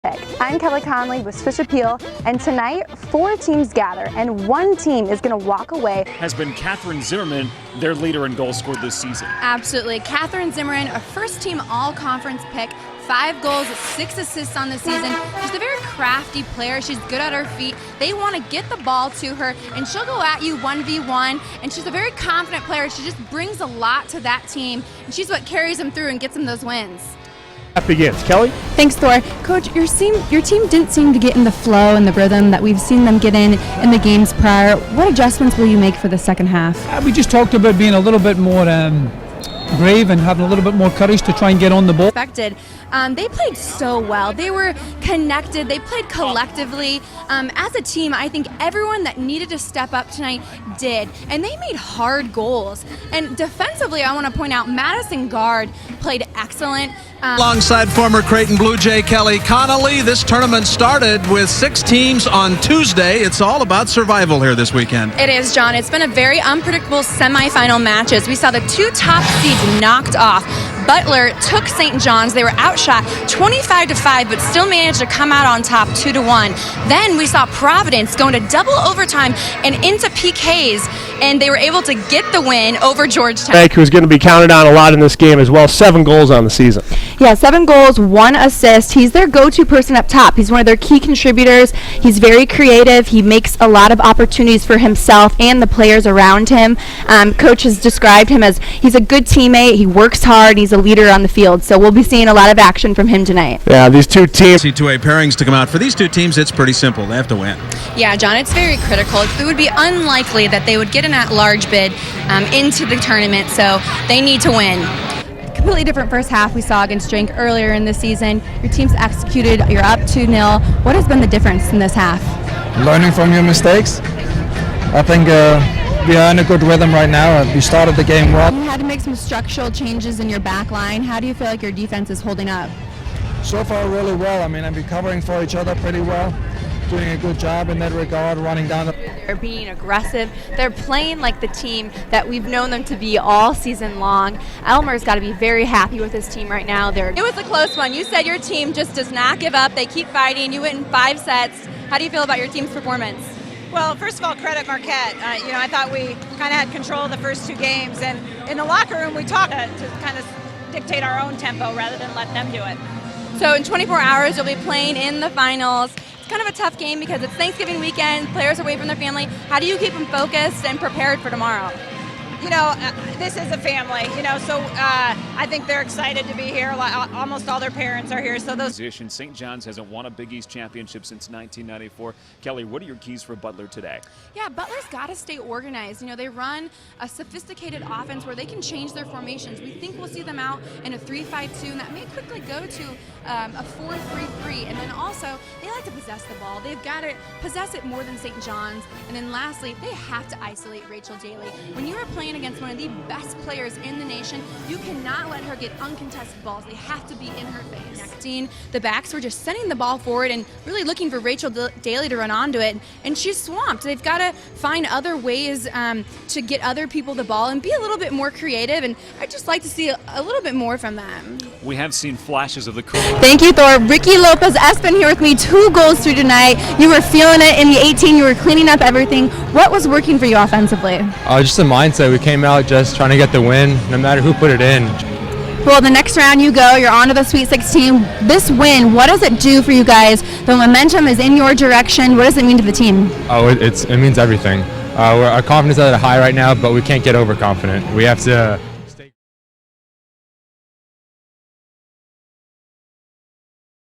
I'm Kelly Connolly with Swish Appeal, and tonight 4 teams gather, and 1 team is going to walk away. Has been Catherine Zimmerman, their leader in goals scored this season. Absolutely. Catherine Zimmerman, a first-team all-conference pick, 5 goals, 6 assists on the season. She's a very crafty player. She's good at her feet. They want to get the ball to her, and she'll go at you 1v1, and she's a very confident player. She just brings a lot to that team, and she's what carries them through and gets them those wins. That begins. Kelly? Thanks, Thor. Coach, your team didn't seem to get in the flow and the rhythm that we've seen them get in the games prior. What adjustments will you make for the second half? We just talked about being a little bit more brave and having a little bit more courage to try and get on the ball. They played so well. They were connected. They played collectively. As a team, I think everyone that needed to step up tonight did, and they made hard goals. And defensively, I want to point out Madison Guard played excellent. Alongside former Creighton Blue Jay Kelly Connolly, this tournament started with 6 teams on Tuesday. It's all about survival here this weekend. It is, John. It's been a very unpredictable semifinal matches. We saw the 2 top seeds knocked off. Butler took St. John's. They were outshot 25-5, but still managed to come out on top 2-1. Then we saw Providence go into double overtime and into PKs, and they were able to get the win over Georgetown. Who's going to be counted on a lot in this game as well. 7 goals on the season. Yeah, 7 goals, 1 assist. He's their go-to person up top. He's one of their key contributors. He's very creative. He makes a lot of opportunities for himself and the players around him. Coach has described him as he's a good teammate. He works hard. He's a leader on the field. So we'll be seeing a lot of action from him tonight. Yeah, these 2 teams. C2A pairings to come out. For these 2 teams, it's pretty simple. They have to win. Yeah, John, it's very critical. It would be unlikely that they would get an at-large bid into the tournament, so they need to win. Completely different first half we saw against Drink earlier in the season. Your team's executed. You're up 2-0. What has been the difference in this half? Learning from your mistakes. I think we are in a good rhythm right now. We started the game well. You had to make some structural changes in your back line. How do you feel like your defense is holding up? So far, really well. I mean, I've been covering for each other pretty well. Doing a good job in that regard, running down the... They're being aggressive. They're playing like the team that we've known them to be all season long. Elmer's got to be very happy with his team right now. It was a close one. You said your team just does not give up. They keep fighting. You went in 5 sets. How do you feel about your team's performance? Well, first of all, credit Marquette. I thought we kind of had control of the first 2 games, and in the locker room we talked to kind of dictate our own tempo rather than let them do it. So in 24 hours, you'll be playing in the finals. It's kind of a tough game because it's Thanksgiving weekend, players are away from their family. How do you keep them focused and prepared for tomorrow? This is a family, so I think they're excited to be here. Almost all their parents are here. So those St. John's hasn't won a Big East championship since 1994. Kelly, what are your keys for Butler today? Yeah, Butler's got to stay organized. They run a sophisticated offense where they can change their formations. We think we'll see them out in a 3-5-2, and that may quickly go to a 4-3-3. And then also, they like to possess the ball. They've got to possess it more than St. John's. And then lastly, they have to isolate Rachel Daly. When you are playing against one of the best players in the nation, you cannot let her get uncontested balls. They have to be in her face. Connecting the backs were just sending the ball forward and really looking for Rachel Daly to run onto it, and she's swamped. They've got to find other ways to get other people the ball and be a little bit more creative, and I'd just like to see a little bit more from them. We have seen flashes of the cool. Thank you, Thor. Ricky Lopez Espen here with me. 2 goals through tonight. You were feeling it in the 18. You were cleaning up everything. What was working for you offensively? Just the mindset. We came out just trying to get the win, no matter who put it in. Well, the next round you go, you're on to the Sweet 16. This win, what does it do for you guys? The momentum is in your direction. What does it mean to the team? It means everything. Our confidence is at a high right now, but we can't get overconfident. We have to